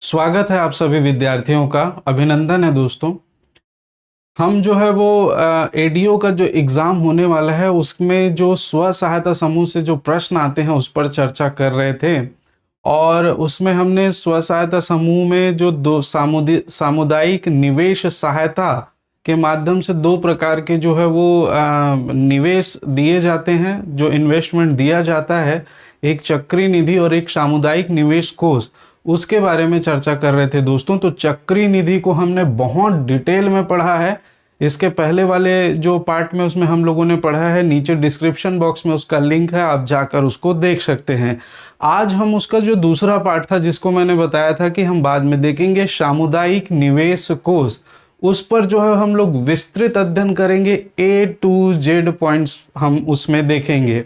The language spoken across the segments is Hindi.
स्वागत है आप सभी विद्यार्थियों का। अभिनंदन है दोस्तों। हम जो है वो एडीओ का जो एग्ज़ाम होने वाला है उसमें जो स्व सहायता समूह से जो प्रश्न आते हैं उस पर चर्चा कर रहे थे। और उसमें हमने स्व सहायता समूह में जो दो सामुदायिक निवेश सहायता के माध्यम से दो प्रकार के जो है वो निवेश दिए जाते हैं, जो इन्वेस्टमेंट दिया जाता है, एक चक्री निधि और एक सामुदायिक निवेश कोष, उसके बारे में चर्चा कर रहे थे दोस्तों। तो चक्री निधि को हमने बहुत डिटेल में पढ़ा है। इसके पहले वाले जो पार्ट में उसमें हम लोगों ने पढ़ा है, नीचे डिस्क्रिप्शन बॉक्स में उसका लिंक है, आप जाकर उसको देख सकते हैं। आज हम उसका जो दूसरा पार्ट था जिसको मैंने बताया था कि हम बाद में देखेंगे, सामुदायिक निवेश कोष, उस पर जो है हम लोग विस्तृत अध्ययन करेंगे। A to Z पॉइंट्स हम उसमें देखेंगे।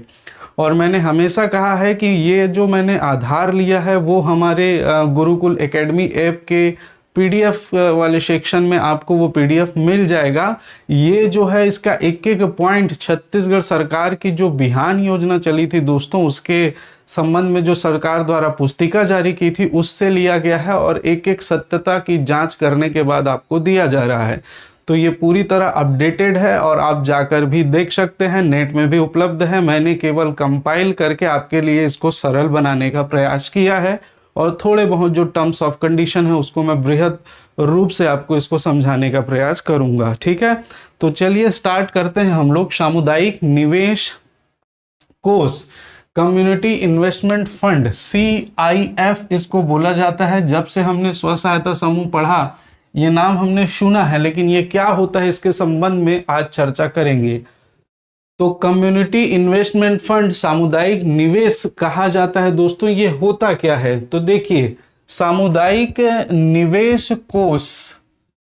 और मैंने हमेशा कहा है कि ये जो मैंने आधार लिया है वो हमारे गुरुकुल एकेडमी ऐप के पीडीएफ वाले सेक्शन में आपको वो पीडीएफ मिल जाएगा। ये जो है इसका एक एक पॉइंट छत्तीसगढ़ सरकार की जो बिहान योजना चली थी दोस्तों, उसके संबंध में जो सरकार द्वारा पुस्तिका जारी की थी उससे लिया गया है और एक एक सत्यता की जांच करने के बाद आपको दिया जा रहा है। तो ये पूरी तरह अपडेटेड है और आप जाकर भी देख सकते हैं, नेट में भी उपलब्ध है। मैंने केवल कंपाइल करके आपके लिए इसको सरल बनाने का प्रयास किया है और थोड़े बहुत जो टर्म्स ऑफ कंडीशन है उसको मैं बृहद रूप से आपको इसको समझाने का प्रयास करूंगा। ठीक है, तो चलिए स्टार्ट करते हैं हम लोग। सामुदायिक निवेश कोष, कम्युनिटी इन्वेस्टमेंट फंड, CIF इसको बोला जाता है। जब से हमने स्व सहायता समूह पढ़ा ये नाम हमने सुना है, लेकिन ये क्या होता है इसके संबंध में आज चर्चा करेंगे। तो कम्युनिटी इन्वेस्टमेंट फंड, सामुदायिक निवेश कहा जाता है दोस्तों। ये होता क्या है तो देखिए, सामुदायिक निवेश कोष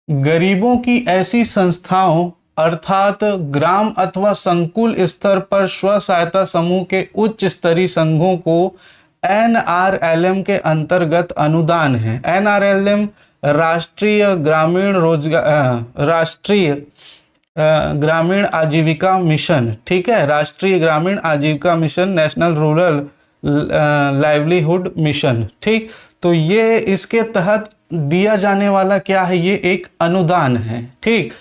गरीबों की ऐसी संस्थाओं अर्थात ग्राम अथवा संकुल स्तर पर स्व सहायता समूह के उच्च स्तरीय संघों को NRLM के अंतर्गत अनुदान है। NRLM राष्ट्रीय ग्रामीण आजीविका मिशन, ठीक है, राष्ट्रीय ग्रामीण आजीविका mission, national rural livelihood mission. ठीक, तो ये इसके तहत दिया जाने वाला क्या है, ये एक अनुदान है। ठीक,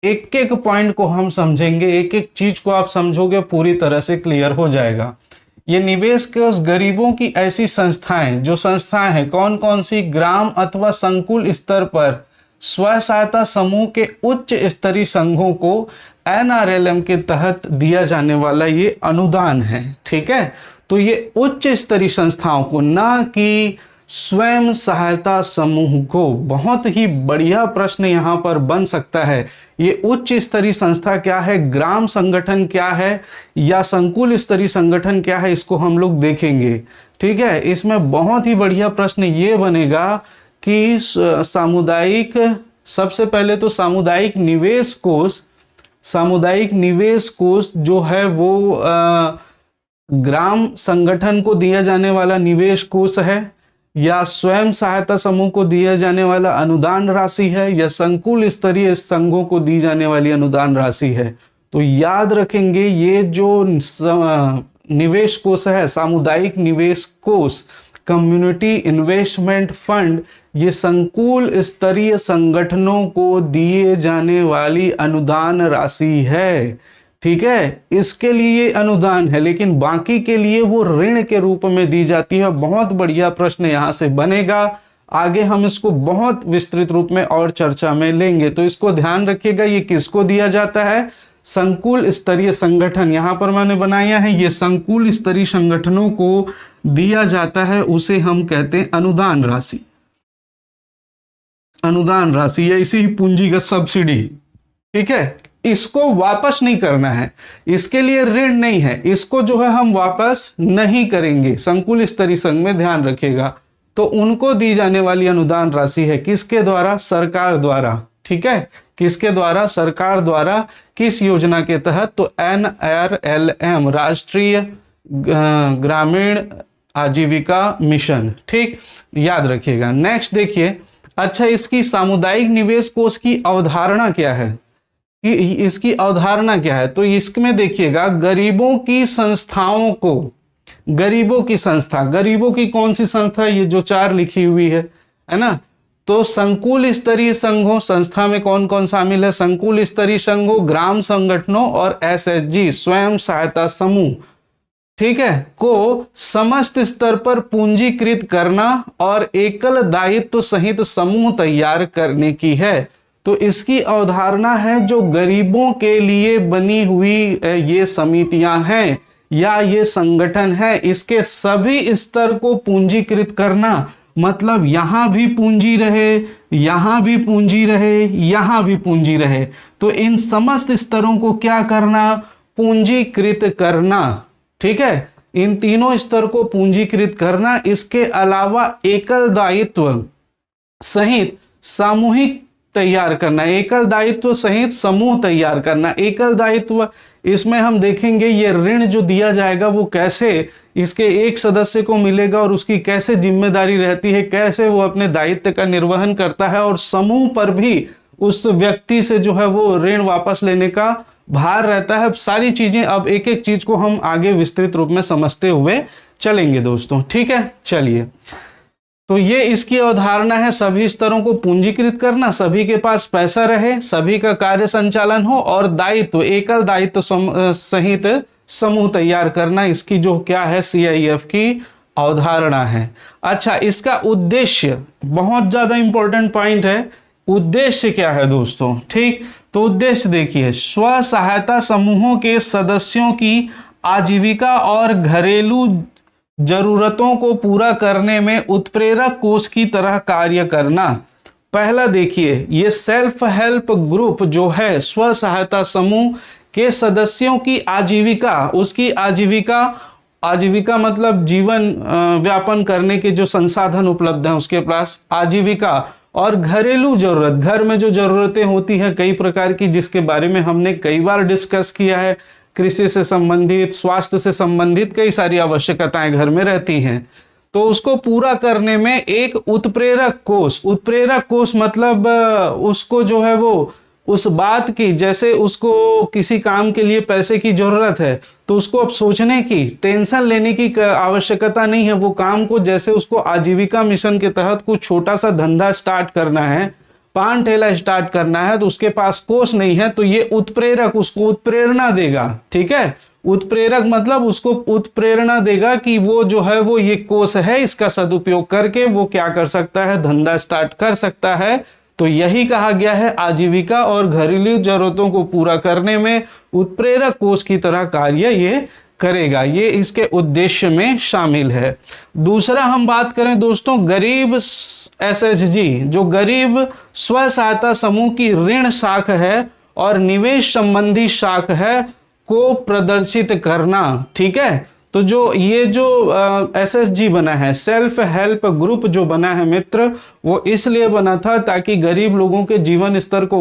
एक एक पॉइंट को हम समझेंगे, एक एक चीज को आप समझोगे पूरी तरह से क्लियर हो जाएगा। ये निवेश कोष गरीबों की ऐसी संस्थाएं, जो संस्थाएं हैं कौन कौन सी, ग्राम अथवा संकुल स्तर पर स्व सहायता समूह के उच्च स्तरीय संघों को NRLM के तहत दिया जाने वाला ये अनुदान है। ठीक है, तो ये उच्च स्तरीय संस्थाओं को, ना कि स्वयं सहायता समूह को। बहुत ही बढ़िया प्रश्न यहाँ पर बन सकता है। ये उच्च स्तरीय संस्था क्या है, ग्राम संगठन क्या है, या संकुल स्तरीय संगठन क्या है, इसको हम लोग देखेंगे। ठीक है, इसमें बहुत ही बढ़िया प्रश्न ये बनेगा कि सामुदायिक, सबसे पहले तो सामुदायिक निवेश कोष, सामुदायिक निवेश कोष जो है वो ग्राम संगठन को दिया जाने वाला निवेश कोष है, या स्वयं सहायता समूह को दिया जाने वाला अनुदान राशि है, या संकुल स्तरीय संघों को दी जाने वाली अनुदान राशि है। तो याद रखेंगे, ये जो निवेश कोष है, सामुदायिक निवेश कोष, कम्युनिटी इन्वेस्टमेंट फंड, ये संकुल स्तरीय संगठनों को दिए जाने वाली अनुदान राशि है। ठीक है, इसके लिए अनुदान है, लेकिन बाकी के लिए वो ऋण के रूप में दी जाती है। बहुत बढ़िया प्रश्न यहां से बनेगा, आगे हम इसको बहुत विस्तृत रूप में और चर्चा में लेंगे। तो इसको ध्यान रखिएगा, ये किसको दिया जाता है, संकुल स्तरीय संगठन, यहां पर मैंने बनाया है, ये संकुल स्तरीय संगठनों को दिया जाता है, उसे हम कहते हैं अनुदान राशि। अनुदान राशि या इसी पूंजीगत सब्सिडी। ठीक है, इसको वापस नहीं करना है, इसके लिए ऋण नहीं है, इसको जो है हम वापस नहीं करेंगे। संकुल स्तरीय संघ में ध्यान रखिएगा, तो उनको दी जाने वाली अनुदान राशि है किसके द्वारा, सरकार द्वारा। ठीक है, किसके द्वारा, सरकार द्वारा। किस योजना के तहत, तो NRLM राष्ट्रीय ग्रामीण आजीविका मिशन। ठीक, याद रखिएगा। नेक्स्ट देखिए, अच्छा इसकी सामुदायिक निवेश कोष की अवधारणा क्या है, कि इसकी अवधारणा क्या है, तो इसमें देखिएगा, गरीबों की संस्थाओं को, गरीबों की संस्था, गरीबों की कौन सी संस्था, ये जो 4 लिखी हुई है, है ना। तो संकुल स्तरीय संघों, संस्था में कौन कौन शामिल है, संकुल स्तरीय संघों, ग्राम संगठनों और एसएचजी स्वयं सहायता समूह, ठीक है, को समस्त स्तर पर पूंजीकृत करना और एकल दायित्व सहित समूह तैयार करने की है। तो इसकी अवधारणा है जो गरीबों के लिए बनी हुई ये समितियां हैं या ये संगठन है, इसके सभी स्तर को पूंजीकृत करना, मतलब यहां भी पूंजी रहे, यहां भी पूंजी रहे, यहां भी पूंजी रहे, तो इन समस्त स्तरों को क्या करना, पूंजीकृत करना, ठीक है, इन तीनों स्तर को पूंजीकृत करना। इसके अलावा एकल दायित्व सहित सामूहिक तैयार करना, एकल दायित्व सहित समूह तैयार करना। एकल दायित्व, इसमें हम देखेंगे ये ऋण जो दिया जाएगा वो कैसे इसके एक सदस्य को मिलेगा और उसकी कैसे जिम्मेदारी रहती है, कैसे वो अपने दायित्व का निर्वहन करता है, और समूह पर भी उस व्यक्ति से जो है वो ऋण वापस लेने का भार रहता है। सारी चीजें अब एक एक चीज को हम आगे विस्तृत रूप में समझते हुए चलेंगे दोस्तों, ठीक है। चलिए, तो ये इसकी अवधारणा है, सभी स्तरों को पूंजीकृत करना, सभी के पास पैसा रहे, सभी का कार्य संचालन हो और दायित्व, एकल दायित्व सहित समूह तैयार करना, इसकी जो क्या है सीआईएफ की अवधारणा है। अच्छा, इसका उद्देश्य बहुत ज्यादा इंपॉर्टेंट पॉइंट है, उद्देश्य क्या है दोस्तों, ठीक। तो उद्देश्य देखिए, स्व सहायता समूहों के सदस्यों की आजीविका और घरेलू जरूरतों को पूरा करने में उत्प्रेरक कोष की तरह कार्य करना। पहला देखिए, ये सेल्फ हेल्प ग्रुप जो है, स्व सहायता समूह के सदस्यों की आजीविका, उसकी आजीविका मतलब जीवन व्यापन करने के जो संसाधन उपलब्ध हैं उसके पास, आजीविका और घरेलू जरूरत, घर में जो जरूरतें होती हैं कई प्रकार की, जिसके बारे में हमने कई बार डिस्कस किया है, कृषि से संबंधित, स्वास्थ्य से संबंधित कई सारी आवश्यकताएं घर में रहती हैं, तो उसको पूरा करने में एक उत्प्रेरक कोष मतलब उसको जो है वो उस बात की, जैसे उसको किसी काम के लिए पैसे की जरूरत है तो उसको अब सोचने की, टेंशन लेने की आवश्यकता नहीं है। वो काम को, जैसे उसको आजीविका मिशन के तहत कुछ छोटा सा धंधा स्टार्ट करना है, पान ठेला स्टार्ट करना है, तो उसके पास कोष नहीं है, तो ये उत्प्रेरक उसको उत्प्रेरणा देगा, ठीक है। उत्प्रेरक मतलब उसको उत्प्रेरणा देगा कि वो जो है वो ये कोष है, इसका सदुपयोग करके वो क्या कर सकता है, धंधा स्टार्ट कर सकता है। तो यही कहा गया है, आजीविका और घरेलू जरूरतों को पूरा करने में उत्प्रेरक कोष की तरह कार्य ये करेगा, ये इसके उद्देश्य में शामिल है। दूसरा हम बात करें दोस्तों, गरीब एसएचजी, जो गरीब स्व सहायता समूह की ऋण शाख है और निवेश संबंधी शाख है को प्रदर्शित करना, ठीक है। तो जो ये जो एसएचजी बना है, सेल्फ हेल्प ग्रुप जो बना है मित्र, वो इसलिए बना था ताकि गरीब लोगों के जीवन स्तर को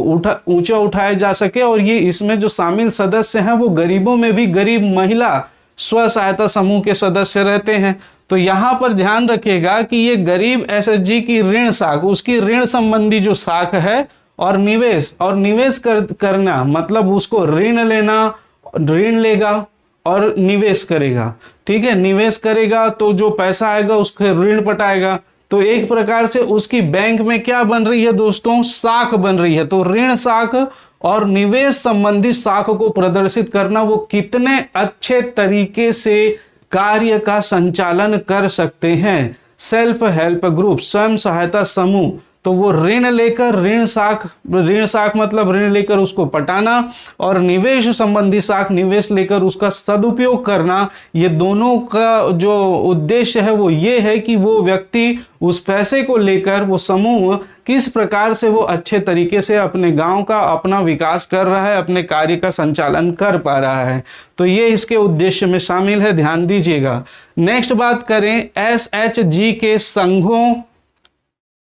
ऊंचा उठाया जा सके, और ये इसमें जो शामिल सदस्य हैं वो गरीबों में भी गरीब महिला स्व सहायता समूह के सदस्य रहते हैं। तो यहाँ पर ध्यान रखिएगा कि ये गरीब एसएचजी की ऋण शाख, उसकी ऋण संबंधी जो शाख है, और निवेश करना मतलब उसको ऋण लेगा और निवेश करेगा, ठीक है। निवेश करेगा तो जो पैसा आएगा उसके ऋण पटाएगा, तो एक प्रकार से उसकी बैंक में क्या बन रही है दोस्तों, शाख बन रही है। तो ऋण शाख और निवेश संबंधी शाख को प्रदर्शित करना, वो कितने अच्छे तरीके से कार्य का संचालन कर सकते हैं। सेल्फ हेल्प ग्रुप, स्वयं सहायता समूह, तो वो ऋण लेकर, ऋण शाख मतलब ऋण लेकर उसको पटाना, और निवेश संबंधी शाख, निवेश लेकर उसका सदुपयोग करना। ये दोनों का जो उद्देश्य है वो ये है कि वो व्यक्ति उस पैसे को लेकर, वो समूह किस प्रकार से वो अच्छे तरीके से अपने गांव का अपना विकास कर रहा है, अपने कार्य का संचालन कर पा रहा है। तो ये इसके उद्देश्य में शामिल है, ध्यान दीजिएगा। नेक्स्ट बात करें, एसएचजी के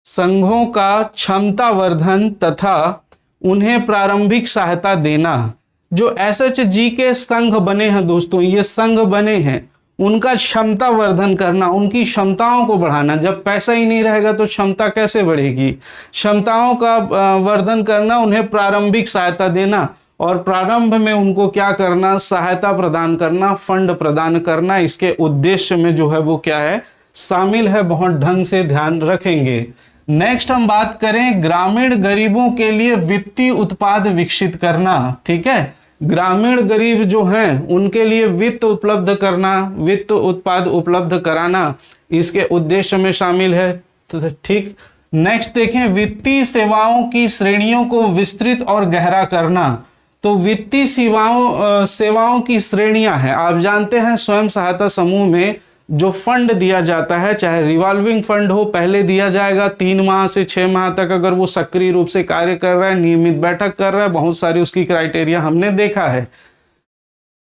संघों का क्षमता वर्धन तथा उन्हें प्रारंभिक सहायता देना। जो एसएचजी के संघ बने हैं दोस्तों, ये संघ बने हैं, उनका क्षमता वर्धन करना, उनकी क्षमताओं को बढ़ाना। जब पैसा ही नहीं रहेगा तो क्षमता कैसे बढ़ेगी, क्षमताओं का वर्धन करना, उन्हें प्रारंभिक सहायता देना, और प्रारंभ में उनको क्या करना, सहायता प्रदान करना, फंड प्रदान करना। इसके उद्देश्य में जो है वो क्या है, शामिल है, बहुत ढंग से ध्यान रखेंगे। नेक्स्ट हम बात करें ग्रामीण गरीबों के लिए वित्तीय उत्पाद विकसित करना। ठीक है, ग्रामीण गरीब जो हैं उनके लिए वित्त उपलब्ध करना, वित्त उत्पाद उपलब्ध कराना इसके उद्देश्य में शामिल है। ठीक, नेक्स्ट देखें वित्तीय सेवाओं की श्रेणियों को विस्तृत और गहरा करना। तो वित्तीय सेवाओं की श्रेणियां हैं। आप जानते हैं स्वयं सहायता समूह में जो फंड दिया जाता है, चाहे रिवॉल्विंग फंड हो, पहले दिया जाएगा 3 माह से 6 माह तक, अगर वो सक्रिय रूप से कार्य कर रहा है, नियमित बैठक कर रहा है, बहुत सारी उसकी क्राइटेरिया हमने देखा है,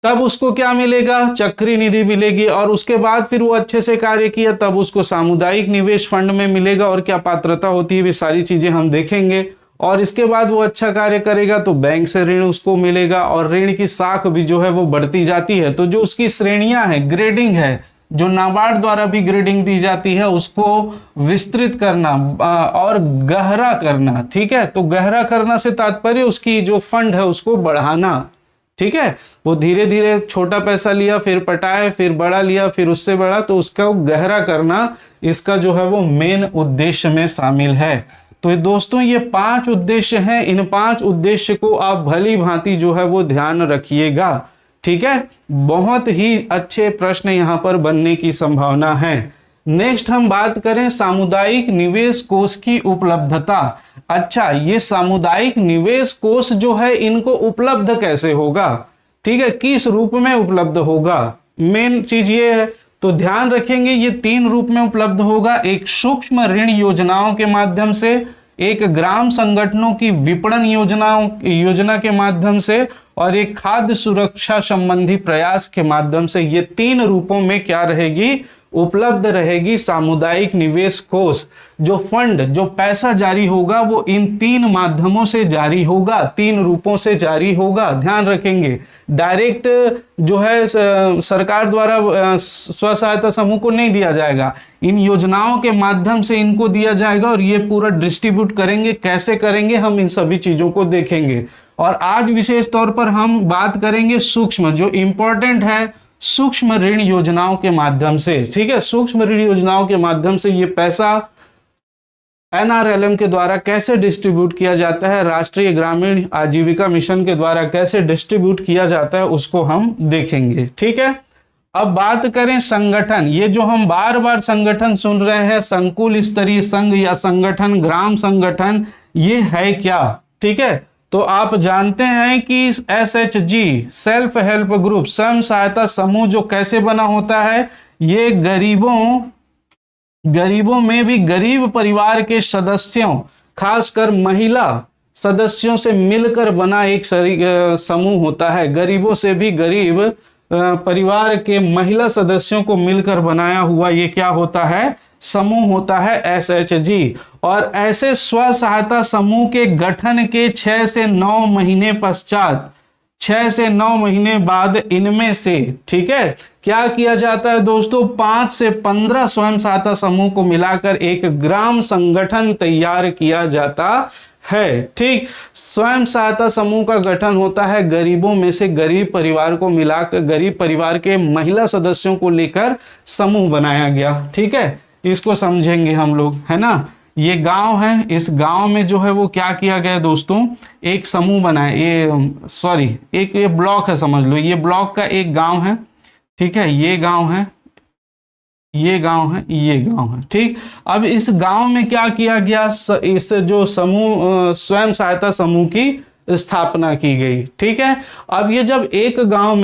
तब उसको क्या मिलेगा, चक्रीय निधि मिलेगी। और उसके बाद फिर वो अच्छे से कार्य किया तब उसको सामुदायिक निवेश फंड में मिलेगा, और क्या पात्रता होती है वे सारी चीजें हम देखेंगे। और इसके बाद वो अच्छा कार्य करेगा तो बैंक से ऋण उसको मिलेगा, और ऋण की साख भी जो है वो बढ़ती जाती है। तो जो उसकी श्रेणियां हैं, ग्रेडिंग है, जो नाबार्ड द्वारा भी ग्रेडिंग दी जाती है, उसको विस्तृत करना और गहरा करना। ठीक है, तो गहरा करना से तात्पर्य उसकी जो फंड है उसको बढ़ाना। ठीक है, वो धीरे धीरे छोटा पैसा लिया, फिर पटाए, फिर बड़ा लिया, फिर उससे बड़ा, तो उसका गहरा करना इसका जो है वो मेन उद्देश्य में शामिल है। तो दोस्तों ये 5 उद्देश्य हैं, इन 5 उद्देश्य को आप भली भांति जो है वो ध्यान रखिएगा। ठीक है, बहुत ही अच्छे प्रश्न यहां पर बनने की संभावना है। नेक्स्ट हम बात करें सामुदायिक निवेश कोष की उपलब्धता। अच्छा, ये सामुदायिक निवेश कोष जो है इनको उपलब्ध कैसे होगा? ठीक है, किस रूप में उपलब्ध होगा, मेन चीज ये है। तो ध्यान रखेंगे ये 3 रूप में उपलब्ध होगा। एक सूक्ष्म ऋण योजनाओं के माध्यम से, एक ग्राम संगठनों की विपणन योजना के माध्यम से, और एक खाद्य सुरक्षा संबंधी प्रयास के माध्यम से। ये 3 रूपों में क्या रहेगी, उपलब्ध रहेगी सामुदायिक निवेश कोष। जो फंड, जो पैसा जारी होगा वो इन 3 माध्यमों से जारी होगा, 3 रूपों से जारी होगा। ध्यान रखेंगे, डायरेक्ट जो है सरकार द्वारा स्व सहायता समूह को नहीं दिया जाएगा, इन योजनाओं के माध्यम से इनको दिया जाएगा, और ये पूरा डिस्ट्रीब्यूट करेंगे। कैसे करेंगे हम इन सभी चीजों को देखेंगे। और आज विशेष तौर पर हम बात करेंगे सूक्ष्म, जो इंपॉर्टेंट है, सूक्ष्म ऋण योजनाओं के माध्यम से। ठीक है, सूक्ष्म ऋण योजनाओं के माध्यम से ये पैसा NRLM के द्वारा कैसे डिस्ट्रीब्यूट किया जाता है, राष्ट्रीय ग्रामीण आजीविका मिशन के द्वारा कैसे डिस्ट्रीब्यूट किया जाता है, उसको हम देखेंगे। ठीक है, अब बात करें संगठन। ये जो हम बार बार संगठन सुन रहे हैं, संकुल स्तरीय संघ या संगठन, ग्राम संगठन, ये है क्या? ठीक है, तो आप जानते हैं कि SHG सेल्फ हेल्प ग्रुप, स्वयं सहायता समूह जो कैसे बना होता है, ये गरीबों में भी गरीब परिवार के सदस्यों, खासकर महिला सदस्यों से मिलकर बना एक समूह होता है। गरीबों से भी गरीब परिवार के महिला सदस्यों को मिलकर बनाया हुआ ये क्या होता है, समूह होता है, SHG। और ऐसे स्व सहायता समूह के गठन के 6 से 9 महीने पश्चात, 6 से 9 महीने बाद इनमें से, ठीक है, क्या किया जाता है दोस्तों, 5 से 15 स्वयं सहायता समूह को मिलाकर एक ग्राम संगठन तैयार किया जाता है। ठीक, स्वयं सहायता समूह का गठन होता है गरीबों में से गरीब परिवार को मिलाकर, गरीब परिवार के महिला सदस्यों को लेकर समूह बनाया गया। ठीक है, इसको समझेंगे हम लोग, है ना। ये गांव है, इस गांव में जो है वो क्या किया गया दोस्तों, एक समूह बनाया, एक ये ब्लॉक है, समझ लो ये ब्लॉक का एक गांव है। ठीक है, ये गांव है, ये गांव है, ये गांव है। ठीक, अब इस गांव में क्या किया गया, इस जो समूह स्वयं सहायता समूह की स्थापना की गई। ठीक है, अब ये जब एक गांव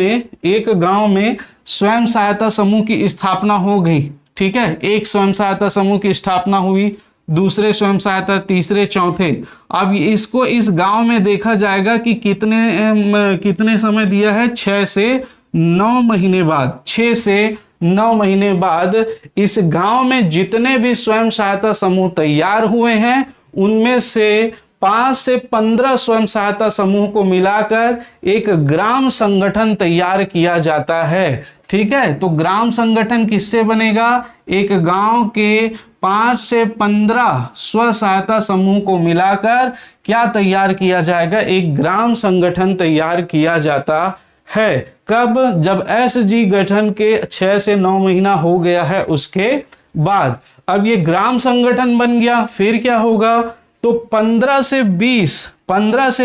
में स्वयं सहायता समूह की स्थापना हो गई, ठीक है, एक स्वयं सहायता समूह की स्थापना हुई, दूसरे स्वयं सहायता, तीसरे, चौथे। अब इसको इस गांव में देखा जाएगा कि कितने समय दिया है, 6 से 9 महीने बाद। 6 से 9 महीने बाद इस गांव में जितने भी स्वयं सहायता समूह तैयार हुए हैं उनमें से 5 से 15 स्वयं सहायता समूह को मिलाकर एक ग्राम संगठन तैयार किया जाता है। ठीक है, तो ग्राम संगठन किससे बनेगा, एक गांव के 5 से 15 स्व सहायता समूह को मिलाकर क्या तैयार किया जाएगा, एक ग्राम संगठन तैयार किया जाता है। कब, जब SG गठन के 6 से 9 महीना हो गया है उसके बाद। अब ये ग्राम संगठन बन गया, फिर क्या होगा, तो 15 से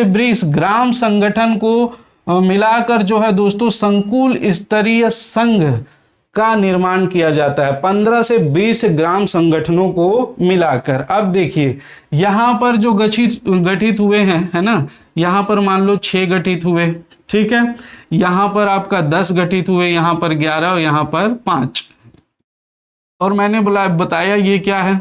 20 ग्राम संगठन को मिलाकर जो है दोस्तों संकुल स्तरीय संघ का निर्माण किया जाता है। 15 से 20 ग्राम संगठनों को मिलाकर। अब देखिए यहां पर जो गठित हुए हैं, है ना, यहां पर मान लो 6 गठित हुए, ठीक है, यहां पर आपका 10 गठित हुए, यहां पर 11 और यहां पर 5। और मैंने बताया ये क्या है,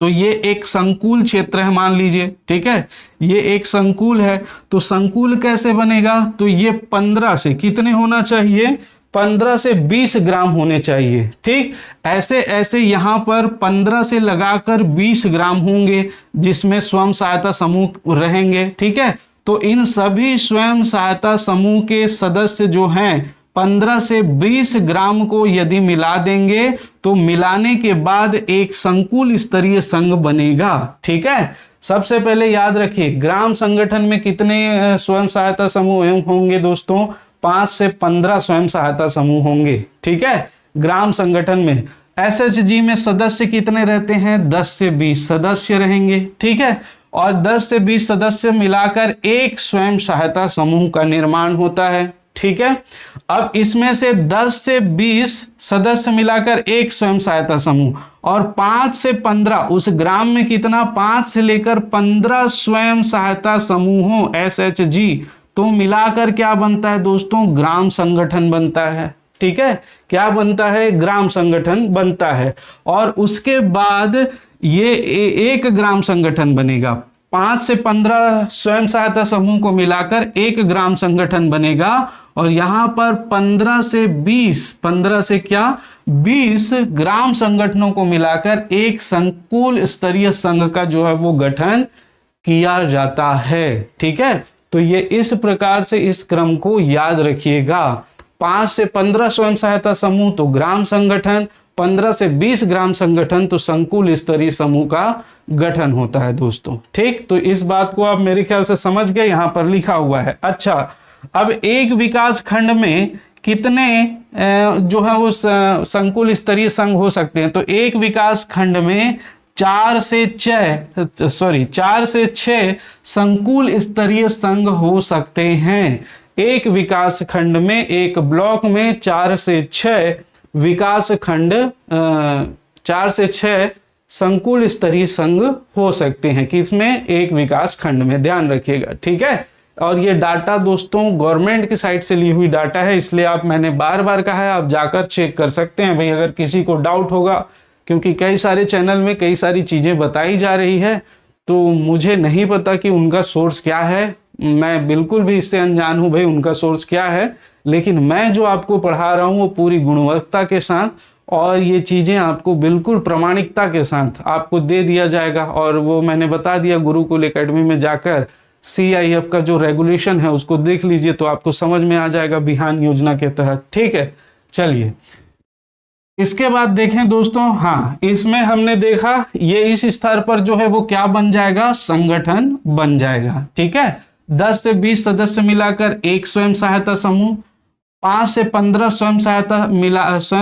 तो ये एक संकुल क्षेत्र है मान लीजिए, ठीक है, ये एक संकुल है। तो संकुल कैसे बनेगा, तो ये 15 से कितने होना चाहिए, 15 से 20 ग्राम होने चाहिए, ठीक। ऐसे ऐसे यहां पर 15 से लगाकर 20 ग्राम होंगे जिसमें स्वयं सहायता समूह रहेंगे, ठीक है। तो इन सभी स्वयं सहायता समूह के सदस्य जो हैं 15 से 20 ग्राम को यदि मिला देंगे तो मिलाने के बाद एक संकुल स्तरीय संघ बनेगा, ठीक है। सबसे पहले याद रखिए ग्राम संगठन में कितने स्वयं सहायता समूह होंगे दोस्तों, 5 से 15 स्वयं सहायता समूह होंगे, ठीक है, ग्राम संगठन में। एसएचजी में सदस्य कितने रहते हैं, 10 से 20 सदस्य रहेंगे, ठीक है, और 10 से 20 सदस्य मिलाकर एक स्वयं सहायता समूह का निर्माण होता है, ठीक है। अब इसमें से 10 से 20 सदस्य मिलाकर एक स्वयं सहायता समूह और 5 से 15 उस ग्राम में कितना, 5 से लेकर 15 स्वयं सहायता समूहों एसएचजी, तो मिलाकर क्या बनता है दोस्तों, ग्राम संगठन बनता है, ठीक है, क्या बनता है, ग्राम संगठन बनता है। और उसके बाद ये एक ग्राम संगठन बनेगा, 5 से 15 स्वयं सहायता समूह को मिलाकर एक ग्राम संगठन बनेगा। और यहां पर 15 से 20 ग्राम संगठनों को मिलाकर एक संकुल स्तरीय संघ का जो है वो गठन किया जाता है, ठीक है। तो ये इस प्रकार से इस क्रम को याद रखिएगा, 5 से 15 स्वयं सहायता समूह तो ग्राम संगठन, 15 से 20 ग्राम संगठन तो संकुल स्तरीय समूह का गठन होता है दोस्तों, ठीक। तो इस बात को आप मेरे ख्याल से समझ गए, यहां पर लिखा हुआ है। अच्छा, अब एक विकास खंड में कितने जो है वो संकुल स्तरीय संघ हो सकते हैं, तो एक विकास खंड में 4 से 6 संकुल स्तरीय संघ हो सकते हैं। एक विकास खंड में, एक ब्लॉक में 4 से 6 विकास खंड 4 से 6 संकुल स्तरीय संघ हो सकते हैं, किसमें, एक विकास खंड में, ध्यान रखिएगा, ठीक है। और ये डाटा दोस्तों गवर्नमेंट की साइट से ली हुई डाटा है, इसलिए आप, मैंने बार बार कहा है, आप जाकर चेक कर सकते हैं भाई, अगर किसी को डाउट होगा, क्योंकि कई सारे चैनल में कई सारी चीजें बताई जा रही है, तो मुझे नहीं पता कि उनका सोर्स क्या है, मैं बिल्कुल भी इससे अनजान हूं भाई उनका सोर्स क्या है, लेकिन मैं जो आपको पढ़ा रहा हूं वो पूरी गुणवत्ता के साथ और ये चीजें आपको बिल्कुल प्रामाणिकता के साथ आपको दे दिया जाएगा। और वो मैंने बता दिया, गुरुकुल एकेडमी में जाकर CIF का जो रेगुलेशन है उसको देख लीजिए तो आपको समझ में आ जाएगा बिहान योजना के तहत, ठीक है। चलिए इसके बाद देखें दोस्तों, हाँ इसमें हमने देखा ये इस स्तर पर जो है वो क्या बन जाएगा, संगठन बन जाएगा, ठीक है। 10 से 20 सदस्य मिलाकर एक स्वयं सहायता समूह, 5 से 15 स्वयं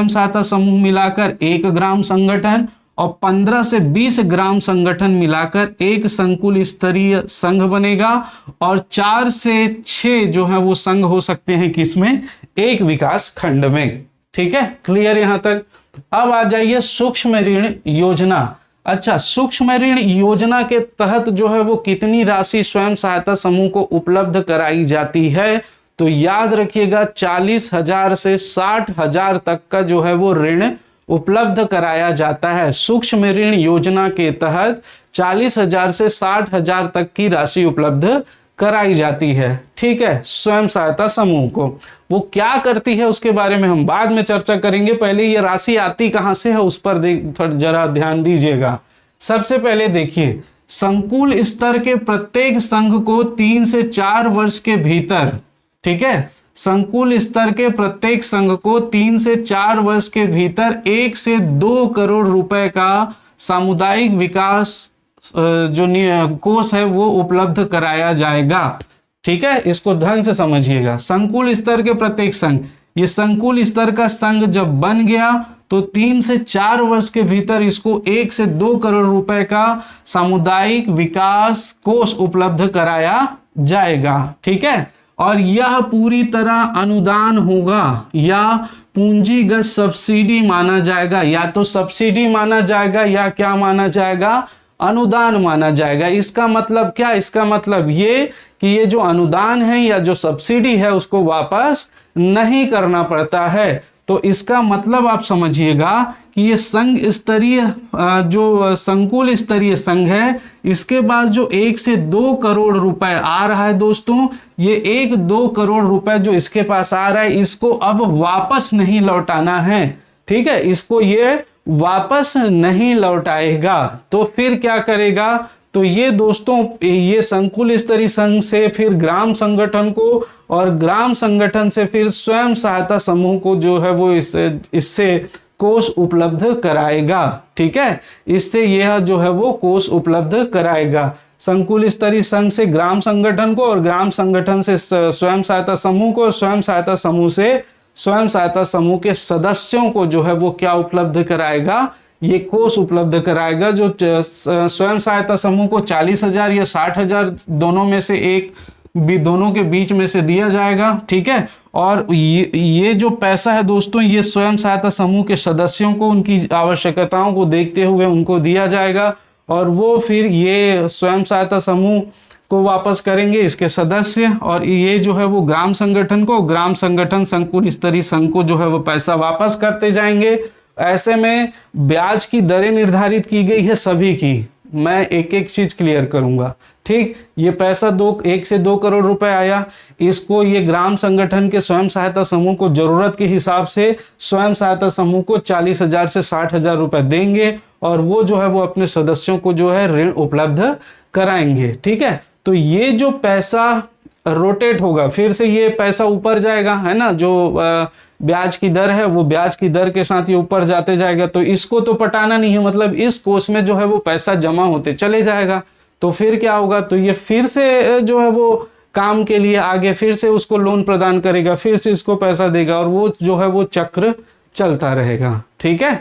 सहायता समूह मिलाकर एक ग्राम संगठन और 15 से 20 ग्राम संगठन मिलाकर एक संकुल स्तरीय संघ बनेगा। और 4 से 6 जो है वो संघ हो सकते हैं किसमें, एक विकास खंड में, ठीक है। क्लियर यहां तक। अब आ जाइए सूक्ष्म ऋण योजना। अच्छा, सूक्ष्म ऋण योजना के तहत जो है वो कितनी राशि स्वयं सहायता समूह को उपलब्ध कराई जाती है, तो याद रखिएगा 40,000 से 60,000 तक का जो है वो ऋण उपलब्ध कराया जाता है। सूक्ष्म ऋण योजना के तहत 40,000 से 60,000 तक की राशि उपलब्ध कराई जाती है, ठीक है, स्वयं सहायता समूह को। वो क्या करती है उसके बारे में हम बाद में चर्चा करेंगे, पहले ये राशि आती कहां से है उस पर जरा ध्यान दीजिएगा। सबसे पहले देखिए, संकुल स्तर के प्रत्येक संघ को 3 से 4 वर्ष के भीतर, ठीक है, संकुल स्तर के प्रत्येक संघ को 3 से 4 वर्ष के भीतर 1 से 2 करोड़ रुपए का सामुदायिक विकास जो कोष है वो उपलब्ध कराया जाएगा, ठीक है। इसको ध्यान से समझिएगा। संकुल स्तर के प्रत्येक संघ, ये संकुल स्तर का संघ जब बन गया तो 3 से 4 वर्ष के भीतर इसको 1 से 2 करोड़ रुपए का सामुदायिक विकास कोष उपलब्ध कराया जाएगा। ठीक है, और यह पूरी तरह अनुदान होगा या पूंजीगत सब्सिडी माना जाएगा, या तो सब्सिडी माना जाएगा या क्या माना जाएगा, अनुदान माना जाएगा। इसका मतलब क्या, इसका मतलब ये कि ये जो अनुदान है या जो सब्सिडी है उसको वापस नहीं करना पड़ता है। तो इसका मतलब आप समझिएगा कि ये संघ स्तरीय जो संकुल स्तरीय संघ है, इसके बाद जो 1 से 2 करोड़ रुपए आ रहा है दोस्तों, ये 1-2 करोड़ रुपए जो इसके पास आ रहा है, इसको अब वापस नहीं लौटाना है। ठीक है, इसको ये वापस नहीं लौटाएगा। तो फिर क्या करेगा, तो ये दोस्तों ये संकुल स्तरीय संघ से फिर ग्राम संगठन को, और ग्राम संगठन से फिर स्वयं सहायता समूह को जो है वो इससे कोष उपलब्ध कराएगा। ठीक है, इससे यह जो है वो कोष उपलब्ध कराएगा। संकुल स्तरीय संघ से ग्राम संगठन को, और ग्राम संगठन से स्वयं सहायता समूह को, स्वयं सहायता समूह से स्वयं सहायता समूह के सदस्यों को जो है वो क्या उपलब्ध कराएगा, ये कोष उपलब्ध कराएगा। जो स्वयं सहायता समूह को 40,000 या 60,000 दोनों में से एक भी, दोनों के बीच में से दिया जाएगा। ठीक है, और ये जो पैसा है दोस्तों, ये स्वयं सहायता समूह के सदस्यों को उनकी आवश्यकताओं को देखते हुए उनको दिया जाएगा, और वो फिर ये स्वयं सहायता समूह को वापस करेंगे इसके सदस्य, और ये जो है वो ग्राम संगठन को, ग्राम संगठन संकुल स्तरीय संघ को जो है वो पैसा वापस करते जाएंगे। ऐसे में ब्याज की दरें निर्धारित की गई है सभी की, मैं एक एक चीज क्लियर करूंगा। ठीक, ये पैसा 1 से 2 करोड़ रुपए आया, इसको ये ग्राम संगठन के स्वयं सहायता समूह को जरूरत के हिसाब से स्वयं सहायता समूह को 40,000 से 60,000 रुपए देंगे, और वो जो है वो अपने सदस्यों को जो है ऋण उपलब्ध कराएंगे। ठीक है, तो ये जो पैसा रोटेट होगा, फिर से ये पैसा ऊपर जाएगा, है ना, जो ब्याज की दर है वो ब्याज की दर के साथ ये ऊपर जाते जाएगा। तो इसको तो पटाना नहीं है, मतलब इस कोष में जो है वो पैसा जमा होते चले जाएगा। तो फिर क्या होगा, तो ये फिर से जो है वो काम के लिए आगे फिर से उसको लोन प्रदान करेगा, फिर से इसको पैसा देगा, और वो जो है वो चक्र चलता रहेगा। ठीक है,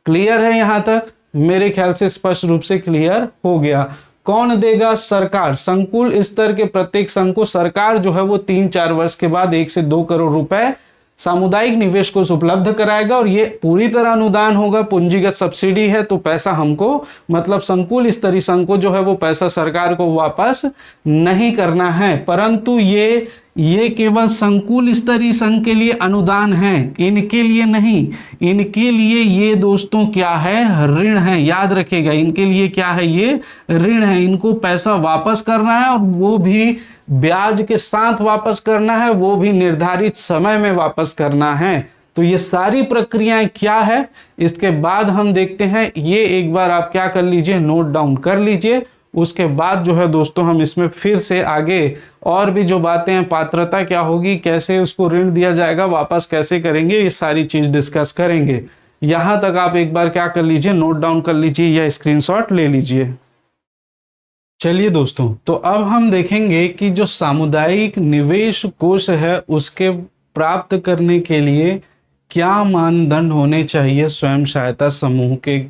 क्लियर है यहां तक? मेरे ख्याल से स्पष्ट रूप से क्लियर हो गया। कौन देगा? सरकार। संकुल स्तर के प्रत्येक संघ को सरकार जो है वो 3-4 वर्ष के बाद 1 से 2 करोड़ रुपए सामुदायिक निवेश कोष उपलब्ध कराएगा, और ये पूरी तरह अनुदान होगा, पूंजीगत सब्सिडी है। तो पैसा हमको, मतलब संकुल स्तरीय संघ को जो है वो पैसा सरकार को वापस नहीं करना है, परंतु ये केवल संकुल स्तरीय संघ के लिए अनुदान है, इनके लिए नहीं। इनके लिए ये दोस्तों क्या है, ऋण है। याद रखेगा, इनके लिए क्या है, ये ऋण है। इनको पैसा वापस करना है, और वो भी ब्याज के साथ वापस करना है, वो भी निर्धारित समय में वापस करना है। तो ये सारी प्रक्रियाएं क्या है, इसके बाद हम देखते हैं। ये एक बार आप क्या कर लीजिए, नोट डाउन कर लीजिए। उसके बाद जो है दोस्तों हम इसमें फिर से आगे और भी जो बातें हैं, पात्रता क्या होगी, कैसे उसको ऋण दिया जाएगा, वापस कैसे करेंगे, ये सारी चीज डिस्कस करेंगे। यहां तक आप एक बार क्या कर लीजिए, नोट डाउन कर लीजिए या स्क्रीनशॉट ले लीजिए। चलिए दोस्तों, तो अब हम देखेंगे कि जो सामुदायिक निवेश कोष है उसके प्राप्त करने के लिए क्या मानदंड होने चाहिए स्वयं सहायता समूह के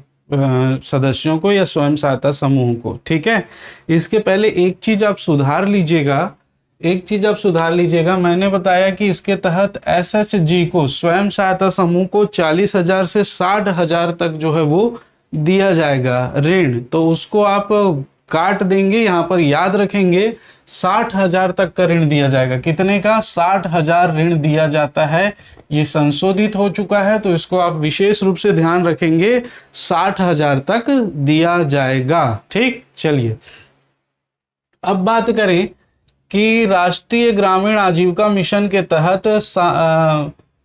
सदस्यों को या स्वयं सहायता समूह को। ठीक है, इसके पहले एक चीज आप सुधार लीजिएगा, मैंने बताया कि इसके तहत SHG को, स्वयं सहायता समूह को 40,000 से 60,000 तक जो है वो दिया जाएगा ऋण। तो उसको आप काट देंगे, यहां पर याद रखेंगे 60,000 तक का ऋण दिया जाएगा। कितने का? 60,000 ऋण दिया जाता है। ये संशोधित हो चुका है, तो इसको आप विशेष रूप से ध्यान रखेंगे, 60,000 तक दिया जाएगा। ठीक, चलिए अब बात करें कि राष्ट्रीय ग्रामीण आजीविका मिशन के तहत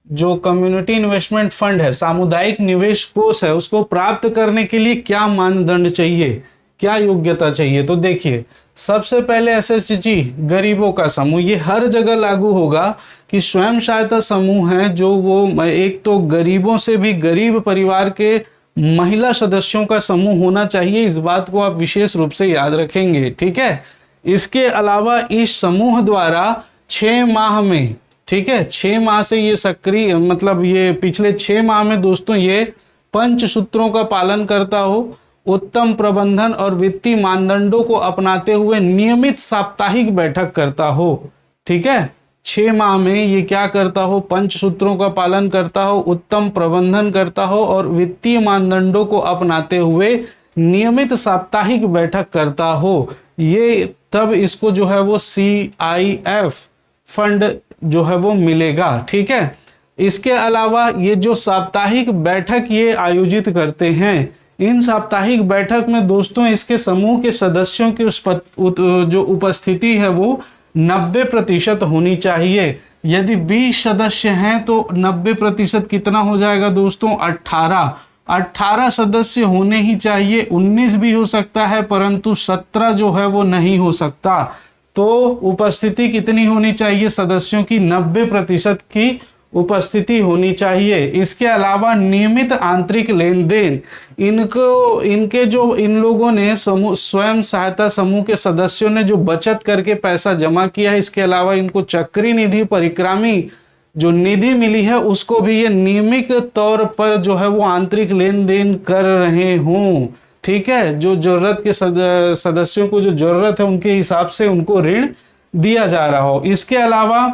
जो कम्युनिटी इन्वेस्टमेंट फंड है, सामुदायिक निवेश कोष है, उसको प्राप्त करने के लिए क्या मानदंड चाहिए, क्या योग्यता चाहिए। तो देखिए, सबसे पहले SHG गरीबों का समूह, ये हर जगह लागू होगा कि स्वयं सहायता समूह है जो वो एक तो गरीबों से भी गरीब परिवार के महिला सदस्यों का समूह होना चाहिए। इस बात को आप विशेष रूप से याद रखेंगे। ठीक है, इसके अलावा इस समूह द्वारा 6 माह में ठीक है, 6 माह से ये सक्रिय, मतलब ये पिछले 6 माह में दोस्तों ये 5 सूत्रों का पालन करता हो, उत्तम प्रबंधन और वित्तीय मानदंडों को अपनाते हुए नियमित साप्ताहिक बैठक करता हो। ठीक है, 6 माह में ये क्या करता हो, 5 सूत्रों का पालन करता हो, उत्तम प्रबंधन करता हो और वित्तीय मानदंडों को अपनाते हुए नियमित साप्ताहिक बैठक करता हो। ये तब इसको जो है वो CIF फंड जो है वो मिलेगा। ठीक है, इसके अलावा ये जो साप्ताहिक बैठक ये आयोजित करते हैं, इन साप्ताहिक बैठक में दोस्तों इसके समूह के सदस्यों की जो उपस्थिति है वो 90% होनी चाहिए। यदि 20 सदस्य हैं तो 90% कितना हो जाएगा दोस्तों, 18 सदस्य होने ही चाहिए। 19 भी हो सकता है परंतु 17 जो है वो नहीं हो सकता। तो उपस्थिति कितनी होनी चाहिए, सदस्यों की 90% की उपस्थिति होनी चाहिए। इसके अलावा नियमित आंतरिक लेन देन, इन लोगों ने स्वयं सहायता समूह के सदस्यों ने जो बचत करके पैसा जमा किया है, इसके अलावा इनको चक्री निधि, परिक्रामी जो निधि मिली है उसको भी ये नियमित तौर पर जो है वो आंतरिक लेन देन कर रहे हों। ठीक है, जो जरूरत के सदस्यों को जो जरूरत है उनके हिसाब से उनको ऋण दिया जा रहा हो। इसके अलावा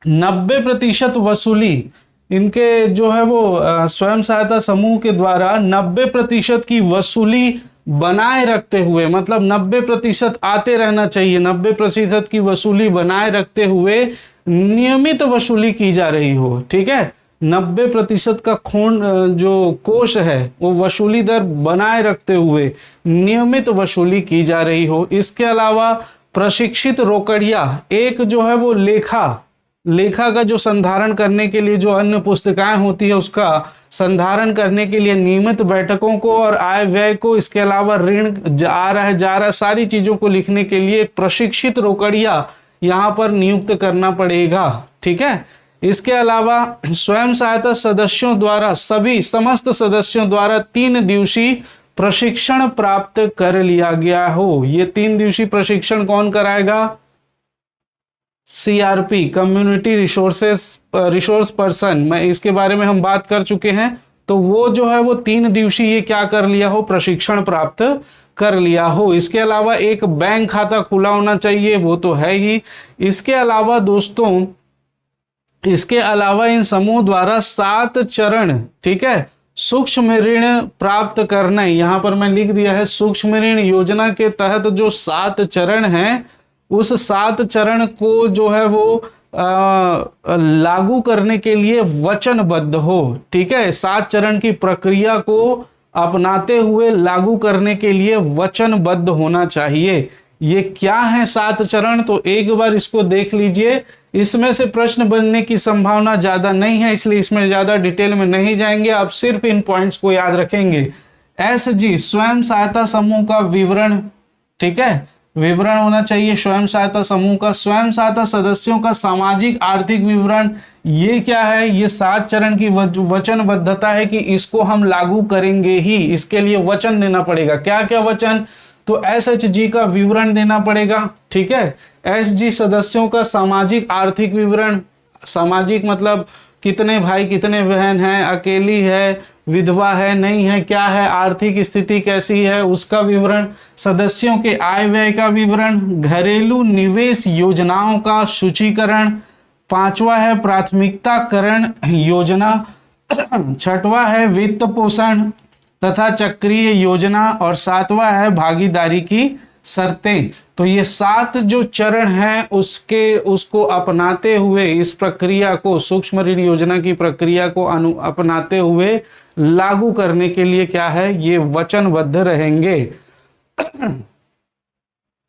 90% वसूली, इनके जो है वो स्वयं सहायता समूह के द्वारा 90% की वसूली बनाए रखते हुए, मतलब 90% आते रहना चाहिए, 90% की वसूली बनाए रखते हुए नियमित वसूली की जा रही हो। ठीक है, 90% का जो कोष है वो वसूली दर बनाए रखते हुए नियमित वसूली की जा रही हो। इसके अलावा प्रशिक्षित रोकड़िया, एक जो है वो लेखा का जो संधारण करने के लिए जो अन्य पुस्तिकाएं होती है उसका संधारण करने के लिए नियमित बैठकों को और आय व्यय को, इसके अलावा ऋण आ रहा है जा रहा है, सारी चीजों को लिखने के लिए प्रशिक्षित रोकड़िया यहां पर नियुक्त करना पड़ेगा। ठीक है, इसके अलावा स्वयं सहायता सदस्यों द्वारा समस्त सदस्यों द्वारा 3 दिवसीय प्रशिक्षण प्राप्त कर लिया गया हो। ये 3 दिवसीय प्रशिक्षण कौन कराएगा, CRP, कम्युनिटी रिसोर्स पर्सन, मैं इसके बारे में हम बात कर चुके हैं। तो वो जो है वो 3 दिवसीय ये क्या कर लिया हो, प्रशिक्षण प्राप्त कर लिया हो। इसके अलावा एक बैंक खाता खुला होना चाहिए, वो तो है ही। इसके अलावा दोस्तों, इसके अलावा इन समूह द्वारा 7 चरण, ठीक है, सूक्ष्म ऋण प्राप्त करना, यहां पर मैं लिख दिया है सूक्ष्म ऋण योजना के तहत जो 7 चरण हैं, उस 7 चरण को जो है वो लागू करने के लिए वचनबद्ध हो। ठीक है, 7 चरण की प्रक्रिया को अपनाते हुए लागू करने के लिए वचनबद्ध होना चाहिए। ये क्या है 7 चरण, तो एक बार इसको देख लीजिए। इसमें से प्रश्न बनने की संभावना ज्यादा नहीं है, इसलिए इसमें ज्यादा डिटेल में नहीं जाएंगे, आप सिर्फ इन पॉइंट्स को याद रखेंगे। SG स्वयं सहायता समूह का विवरण, ठीक है, विवरण होना चाहिए स्वयं सहायता समूह का। स्वयं सहायता सदस्यों का सामाजिक आर्थिक विवरण, ये क्या है, ये 7 चरण की वचनबद्धता है कि इसको हम लागू करेंगे ही, इसके लिए वचन देना पड़ेगा। क्या क्या वचन, तो SHG का विवरण देना पड़ेगा। ठीक है, SG सदस्यों का सामाजिक आर्थिक विवरण, सामाजिक मतलब कितने भाई कितने बहन हैं, अकेली है, विधवा है, नहीं है, क्या है, आर्थिक स्थिति कैसी है, उसका विवरण। सदस्यों के आय व्यय का विवरण, घरेलू निवेश योजनाओं का सूचीकरण। 5वां है प्राथमिकताकरण योजना। 6वां है वित्त पोषण तथा चक्रीय योजना और 7वां है भागीदारी की शर्तें। तो ये 7 जो चरण हैं उसको अपनाते हुए इस प्रक्रिया को, सूक्ष्म ऋण योजना की प्रक्रिया को अपनाते हुए लागू करने के लिए क्या है, ये वचनबद्ध रहेंगे।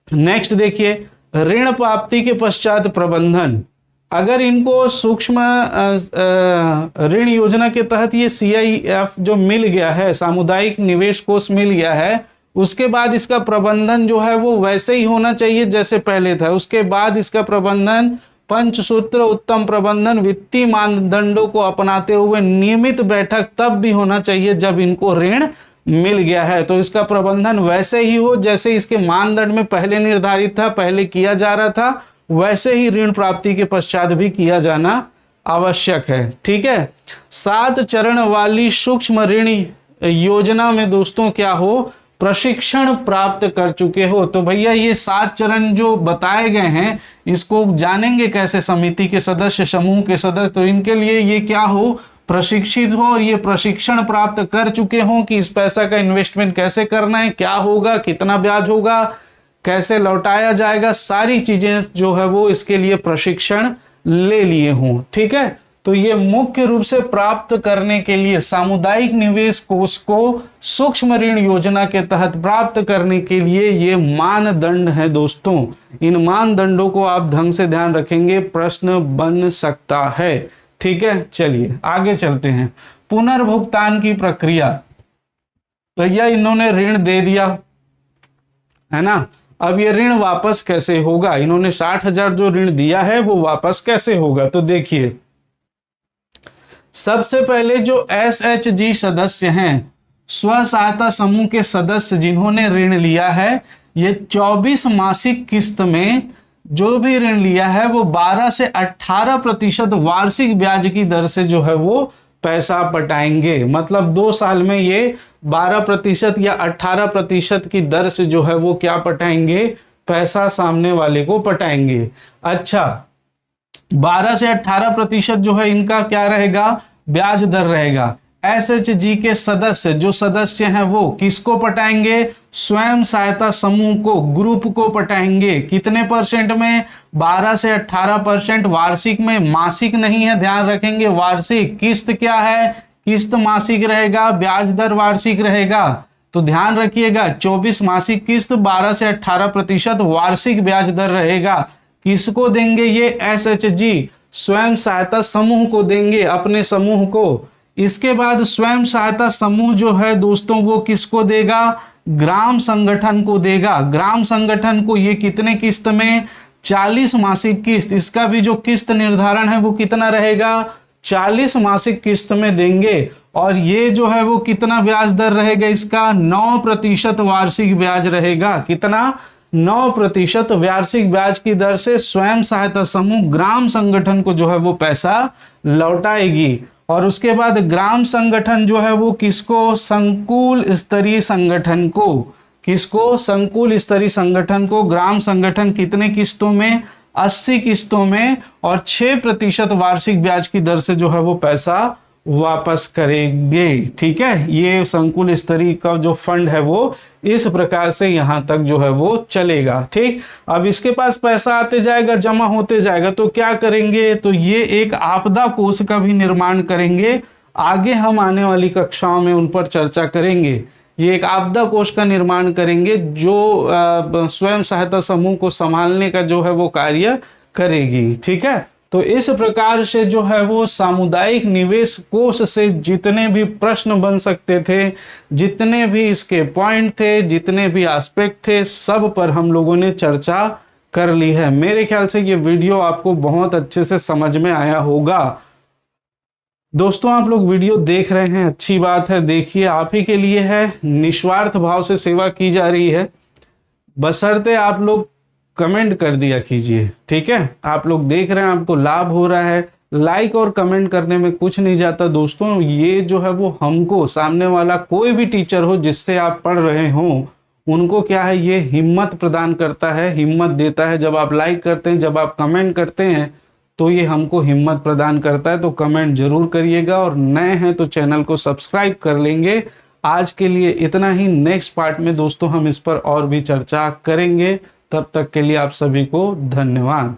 नेक्स्ट देखिए, ऋण प्राप्ति के पश्चात प्रबंधन। अगर इनको सूक्ष्म ऋण योजना के तहत ये CIF जो मिल गया है, सामुदायिक निवेश कोष मिल गया है, उसके बाद इसका प्रबंधन जो है वो वैसे ही होना चाहिए जैसे पहले था। उसके बाद इसका प्रबंधन पंचसूत्र, उत्तम प्रबंधन, वित्तीय मानदंडों को अपनाते हुए नियमित बैठक तब भी होना चाहिए जब इनको ऋण मिल गया है। तो इसका प्रबंधन वैसे ही हो जैसे इसके मानदंड में पहले निर्धारित था, पहले किया जा रहा था, वैसे ही ऋण प्राप्ति के पश्चात भी किया जाना आवश्यक है। ठीक है, 7 चरण वाली सूक्ष्म ऋण योजना में दोस्तों क्या हो, प्रशिक्षण प्राप्त कर चुके हो। तो भैया ये 7 चरण जो बताए गए हैं इसको जानेंगे कैसे समिति के सदस्य, समूह के सदस्य, तो इनके लिए ये क्या हो, प्रशिक्षित हो और ये प्रशिक्षण प्राप्त कर चुके हो कि इस पैसा का इन्वेस्टमेंट कैसे करना है, क्या होगा, कितना ब्याज होगा, कैसे लौटाया जाएगा, सारी चीजें जो है वो इसके लिए प्रशिक्षण ले लिए हों। ठीक है, तो ये मुख्य रूप से प्राप्त करने के लिए सामुदायिक निवेश कोष को सूक्ष्म ऋण योजना के तहत प्राप्त करने के लिए ये मानदंड है दोस्तों। इन मानदंडों को आप ढंग से ध्यान रखेंगे, प्रश्न बन सकता है। ठीक है, चलिए आगे चलते हैं। पुनर्भुगतान की प्रक्रिया, भैया इन्होंने ऋण दे दिया है ना, अब ये ऋण वापस कैसे होगा, इन्होंने 60,000 जो ऋण दिया है वो वापस कैसे होगा। तो देखिए, सबसे पहले जो SHG सदस्य हैं, स्व सहायता समूह के सदस्य जिन्होंने ऋण लिया है, ये 24 मासिक किस्त में जो भी ऋण लिया है वो 12 से 18% वार्षिक ब्याज की दर से जो है वो पैसा पटाएंगे। मतलब 2 साल में ये 12% या 18% की दर से जो है वो क्या पटाएंगे, पैसा सामने वाले को पटाएंगे। अच्छा, 12 से 18% जो है इनका क्या रहेगा, ब्याज दर रहेगा। SHG के सदस्य जो सदस्य हैं वो किसको पटाएंगे, स्वयं सहायता समूह को, ग्रुप को पटाएंगे। कितने परसेंट में, 12 से 18%। वार्षिक में, मासिक नहीं है, ध्यान रखेंगे वार्षिक। किस्त क्या है, किस्त मासिक रहेगा, ब्याज दर वार्षिक रहेगा। तो ध्यान रखिएगा, 24 मासिक किस्त, 12 से 18% वार्षिक ब्याज दर रहेगा। किसको देंगे, ये SHG स्वयं सहायता समूह को देंगे, अपने समूह को। इसके बाद स्वयं सहायता समूह जो है दोस्तों वो किसको देगा, ग्राम संगठन को देगा। ग्राम संगठन को ये कितने किस्त में, 40 मासिक किस्त। इसका भी जो किस्त निर्धारण है वो कितना रहेगा, 40 मासिक किस्त में देंगे। और ये जो है वो कितना ब्याज दर रहेगा इसका, 9% वार्षिक ब्याज रहेगा। कितना, 9% वार्षिक ब्याज की दर से स्वयं सहायता समूह ग्राम संगठन को जो है वो पैसा लौटाएगी। और उसके बाद ग्राम संगठन जो है वो किसको, संकुल स्तरीय संगठन को, किसको, संकुल स्तरीय संगठन को। ग्राम संगठन कितने किस्तों में, 80 किस्तों में, और 6% वार्षिक ब्याज की दर से जो है वो पैसा वापस करेंगे। ठीक है, ये संकुल स्तरीय का जो फंड है वो इस प्रकार से यहां तक जो है वो चलेगा। ठीक, अब इसके पास पैसा आते जाएगा, जमा होते जाएगा, तो क्या करेंगे, तो ये एक आपदा कोष का भी निर्माण करेंगे। आगे हम आने वाली कक्षाओं में उन पर चर्चा करेंगे। ये एक आपदा कोष का निर्माण करेंगे जो स्वयं सहायता समूह को संभालने का जो है वो कार्य करेगी। ठीक है, तो इस प्रकार से जो है वो सामुदायिक निवेश कोष से जितने भी प्रश्न बन सकते थे, जितने भी इसके पॉइंट थे, जितने भी एस्पेक्ट थे, सब पर हम लोगों ने चर्चा कर ली है। मेरे ख्याल से ये वीडियो आपको बहुत अच्छे से समझ में आया होगा। दोस्तों, आप लोग वीडियो देख रहे हैं, अच्छी बात है, देखिए, आप ही के लिए है, निस्वार्थ भाव से सेवा की जा रही है। बशर्ते आप लोग कमेंट कर दिया कीजिए। ठीक है, आप लोग देख रहे हैं, आपको लाभ हो रहा है, लाइक और कमेंट करने में कुछ नहीं जाता दोस्तों। ये जो है वो हमको, सामने वाला कोई भी टीचर हो जिससे आप पढ़ रहे हो, उनको क्या है, ये हिम्मत प्रदान करता है, हिम्मत देता है। जब आप लाइक करते हैं, जब आप कमेंट करते हैं, तो ये हमको हिम्मत प्रदान करता है। तो कमेंट जरूर करिएगा, और नए हैं तो चैनल को सब्सक्राइब कर लेंगे। आज के लिए इतना ही। नेक्स्ट पार्ट में दोस्तों हम इस पर और भी चर्चा करेंगे। तब तक के लिए आप सभी को धन्यवाद।